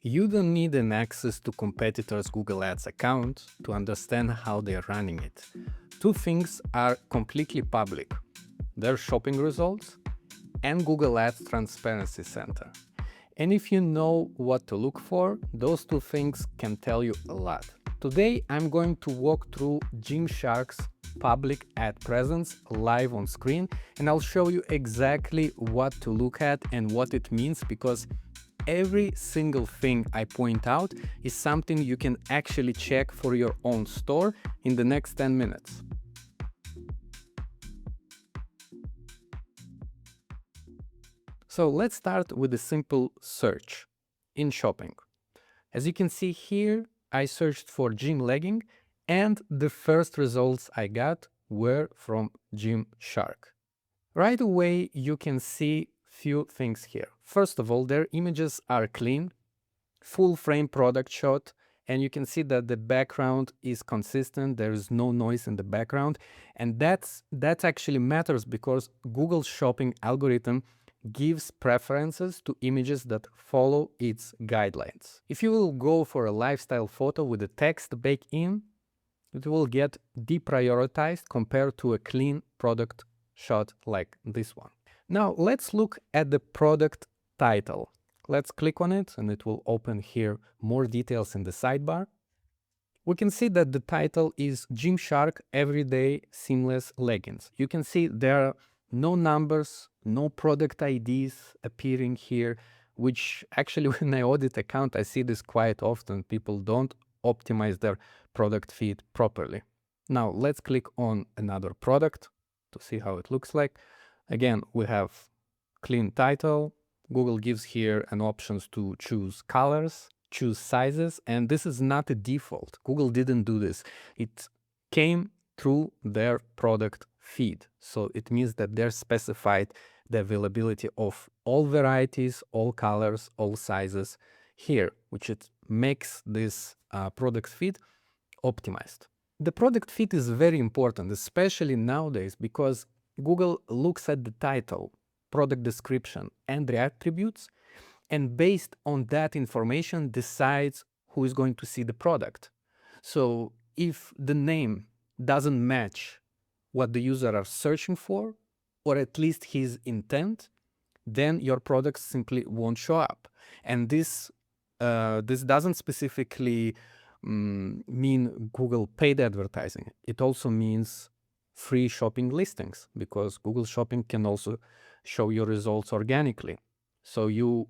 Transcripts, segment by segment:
You don't need an access to competitors' Google Ads account to understand how they're running it. Two things are completely public: their shopping results and Google Ads Transparency Center. And if you know what to look for, those two things can tell you a lot. Today, I'm going to walk through Gymshark's public ad presence live on screen, and I'll show you exactly what to look at and what it means, because every single thing I point out is something you can actually check for your own store in the next 10 minutes. So let's start with a simple search in shopping. As you can see here, I searched for gym legging, and the first results I got were from Gymshark. Right away, you can see few things here. First of all, their images are clean, full frame product shot, and you can see that the background is consistent. There is no noise in the background, and that actually matters because Google's shopping algorithm gives preferences to images that follow its guidelines. If you will go for a lifestyle photo with the text baked in, it will get deprioritized compared to a clean product shot like this one. Now let's look at the product title. Let's click on it and it will open here more details in the sidebar. We can see that the title is Gymshark Everyday Seamless Leggings. You can see there are no numbers, no product IDs appearing here, which actually when I audit account, I see this quite often. People don't optimize their product feed properly. Now let's click on another product to see how it looks like. Again, we have clean title. Google gives here an options to choose colors, choose sizes, and this is not a default. Google didn't do this. It came through their product feed. So it means that they're specified the availability of all varieties, all colors, all sizes here, which it makes this product feed optimized. The product feed is very important, especially nowadays, because Google looks at the title, product description, and the attributes, and based on that information decides who is going to see the product. So if the name doesn't match what the user are searching for, or at least his intent, then your product simply won't show up. And this doesn't specifically mean Google paid advertising. It also means free shopping listings, because Google Shopping can also show your results organically. So you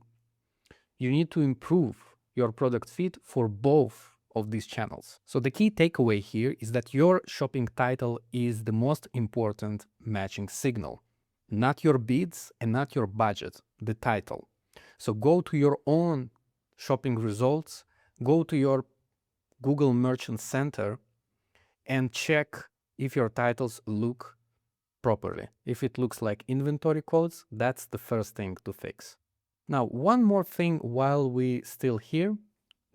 need to improve your product feed for both of these channels. So the key takeaway here is that your shopping title is the most important matching signal, not your bids and not your budget, the title. So go to your own shopping results, go to your Google Merchant Center and check if your titles look properly. If it looks like inventory codes, that's the first thing to fix. Now, one more thing while we still here,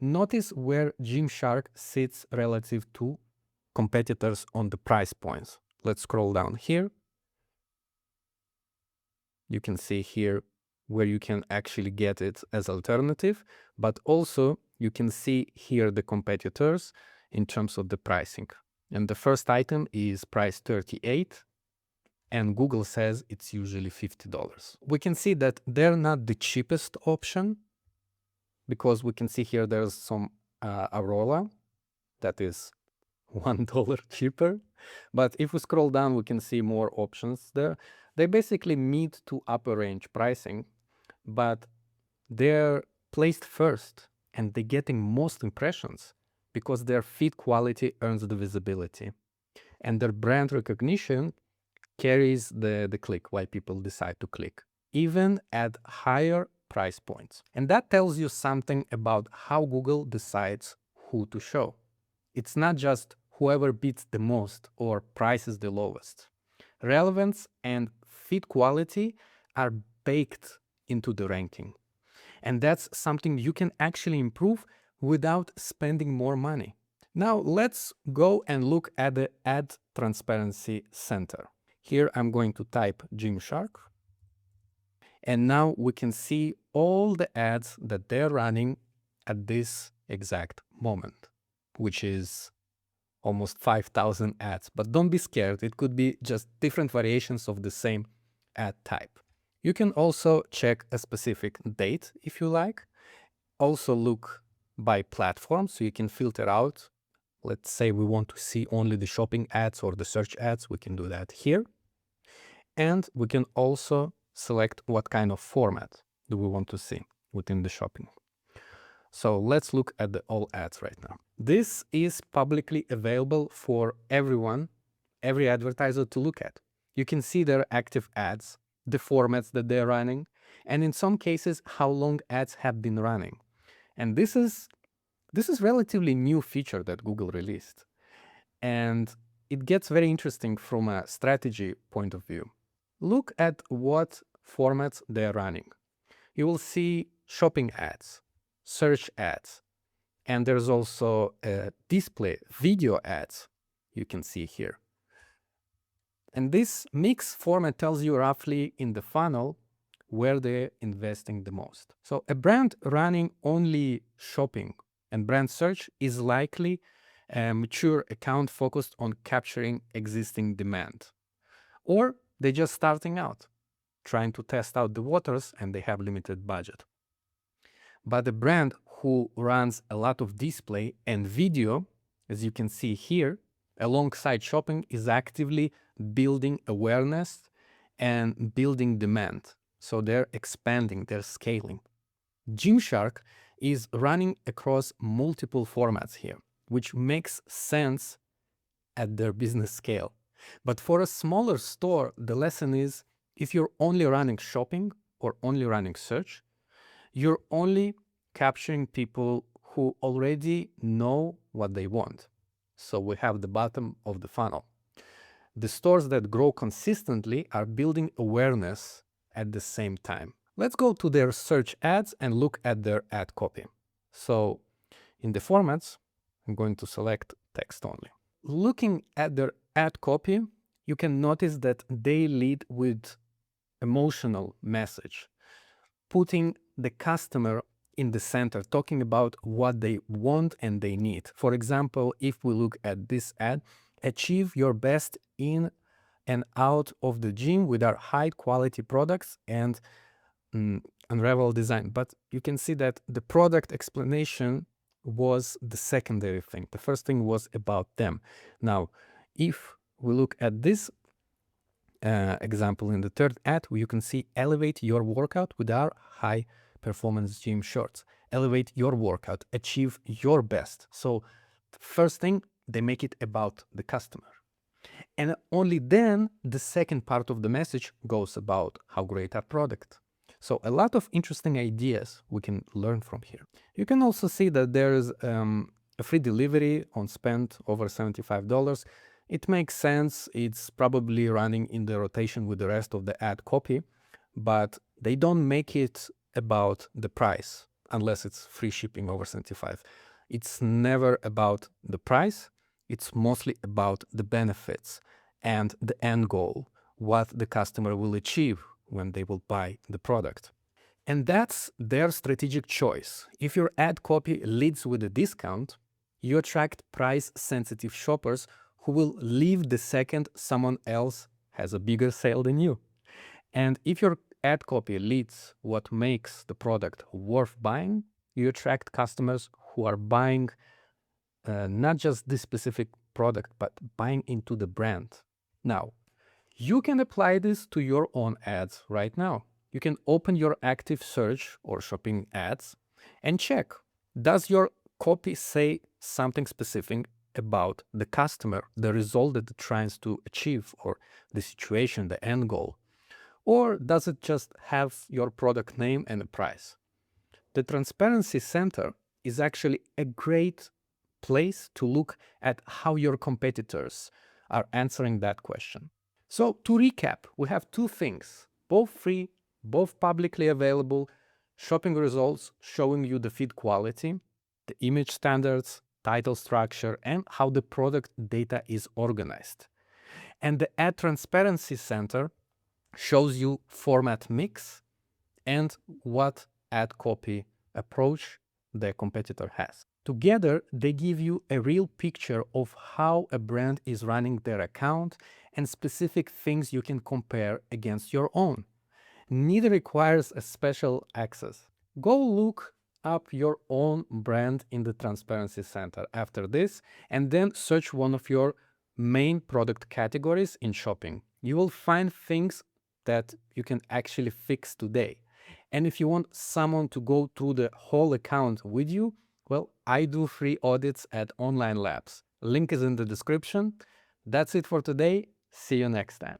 notice where Gymshark sits relative to competitors on the price points. Let's scroll down here. You can see here where you can actually get it as alternative, but also you can see here the competitors in terms of the pricing. And the first item is priced $38, and Google says it's usually $50. We can see that they're not the cheapest option, because we can see here there's some Aurora that is $1 cheaper. But if we scroll down, we can see more options there. They basically meet to upper range pricing, but they're placed first and they're getting most impressions because their feed quality earns the visibility, and their brand recognition carries the click, why people decide to click, even at higher price points. And that tells you something about how Google decides who to show. It's not just whoever bids the most or prices the lowest. Relevance and feed quality are baked into the ranking. And that's something you can actually improve without spending more money. Now let's go and look at the Ad Transparency Center. Here I'm going to type Gymshark. And now we can see all the ads that they're running at this exact moment, which is almost 5,000 ads. But don't be scared, it could be just different variations of the same ad type. You can also check a specific date if you like. Also look by platform, so you can filter out. Let's say we want to see only the shopping ads or the search ads, we can do that here. And we can also select what kind of format do we want to see within the shopping. So let's look at the all ads right now. This is publicly available for everyone, every advertiser to look at. You can see their active ads, the formats that they're running, and in some cases, how long ads have been running. And this is relatively new feature that Google released. And it gets very interesting from a strategy point of view. Look at what formats they're running. You will see shopping ads, search ads, and there's also a display video ads you can see here. And this mix format tells you roughly in the funnel where they're investing the most. So a brand running only shopping and brand search is likely a mature account focused on capturing existing demand. Or they're just starting out, trying to test out the waters and they have limited budget. But a brand who runs a lot of display and video, as you can see here, alongside shopping is actively building awareness and building demand. So they're expanding, they're scaling. Gymshark is running across multiple formats here, which makes sense at their business scale. But for a smaller store, the lesson is if you're only running shopping or only running search, you're only capturing people who already know what they want. So we have the bottom of the funnel. The stores that grow consistently are building awareness at the same time. Let's go to their search ads and look at their ad copy. So in the formats, I'm going to select text only. Looking at their ad copy, you can notice that they lead with emotional message, putting the customer in the center, talking about what they want and they need. For example, if we look at this ad, achieve your best in and out of the gym with our high quality products and unravel design. But you can see that the product explanation was the secondary thing. The first thing was about them. Now, if we look at this example in the third ad, you can see elevate your workout with our high performance gym shorts. Elevate your workout, achieve your best. So first thing, they make it about the customer. And only then the second part of the message goes about how great our product. So a lot of interesting ideas we can learn from here. You can also see that there's a free delivery on spend over $75. It makes sense. It's probably running in the rotation with the rest of the ad copy, but they don't make it about the price unless it's free shipping over 75. It's never about the price. It's mostly about the benefits and the end goal, what the customer will achieve when they will buy the product. And that's their strategic choice. If your ad copy leads with a discount, you attract price-sensitive shoppers who will leave the second someone else has a bigger sale than you. And if your ad copy leads what makes the product worth buying, you attract customers who are buying not just this specific product, but buying into the brand. Now, you can apply this to your own ads right now. You can open your active search or shopping ads and check, does your copy say something specific about the customer, the result that it tries to achieve, or the situation, the end goal? Or does it just have your product name and a price? The Transparency Center is actually a great place to look at how your competitors are answering that question. So to recap, we have two things, both free, both publicly available, shopping results showing you the feed quality, the image standards, title structure, and how the product data is organized. And the Ad Transparency Center shows you format mix and what ad copy approach the competitor has. Together, they give you a real picture of how a brand is running their account and specific things you can compare against your own. Neither requires a special access. Go look up your own brand in the Transparency Center after this, and then search one of your main product categories in shopping. You will find things that you can actually fix today. And if you want someone to go through the whole account with you, well, I do free audits at Online Labs. Link is in the description. That's it for today. See you next time.